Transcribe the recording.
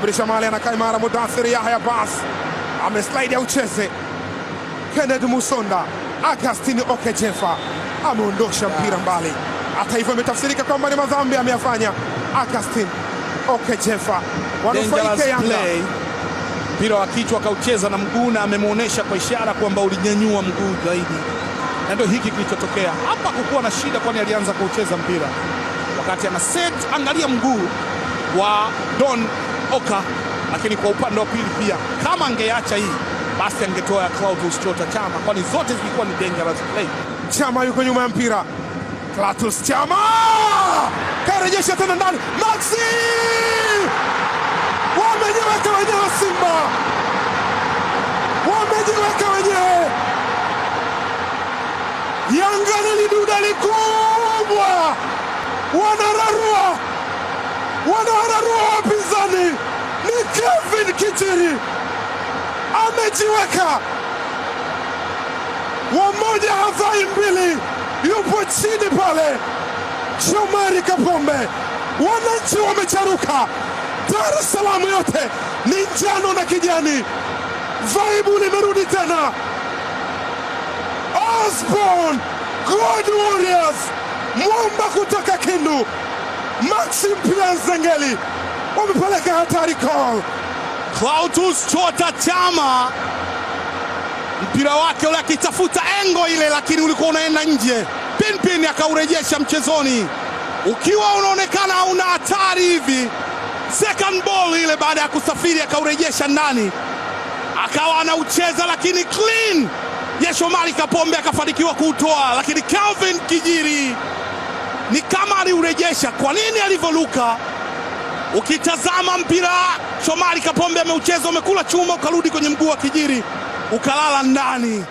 Badilisha mali anakaa imara Mudathir Yahya Bas. Ameslide ya ucheze. Kenneth Musonda. Augustine Okejefa ameondosha mpira mbali. Hata hivyo imetafsirika kwamba ni madhambi ameyafanya Augustine Okejefa. Wanufaike Yanga. Mpira wa kichwa kaucheza na mguu na amemuonesha kwa ishara kwamba ulinyanyua mguu zaidi. Na ndio hiki kilichotokea. Hapa kukuwa na shida kwani alianza kucheza mpira. Wakati ana set angalia mguu wa Don Oka, lakini kwa upande wa pili pia kama angeacha hii basi angetoa Clatous Chota Chama kwani zote zilikuwa ni dangerous play. Chama yuko nyuma ya mpira. Clatous Chama! Karejesha tena ndani. Maxi! Wamejiweka wenyewe Simba. Wamejiweka wenyewe. Yanga ni liduda likubwa. Wanararua wapinzani. Ni Kevin Kitiri amejiweka. Wamoja hafai mbili. Yupo chini pale Shomari Kapombe. Wananchi wamecharuka. Dar es Salaam yote ni njano na kijani. Vaibu limerudi tena. Osborn God Warriors mwamba kutoka Kindu Maxim Pianzengeli wamepeleka hatari call. Clatous Chota Chama mpira wake ule akitafuta engo ile, lakini ulikuwa unaenda nje. Pinpin akaurejesha mchezoni ukiwa unaonekana una hatari hivi. Second ball ile baada ya kusafiri akaurejesha ndani, akawa anaucheza lakini clean ya Shomari Kapombe akafanikiwa kuutoa, lakini Calvin Kijiri ni kama aliurejesha. Kwa nini alivoluka? Ukitazama mpira Shomari Kapombe ameucheza umekula chuma ukarudi kwenye mguu wa Kijiri ukalala ndani.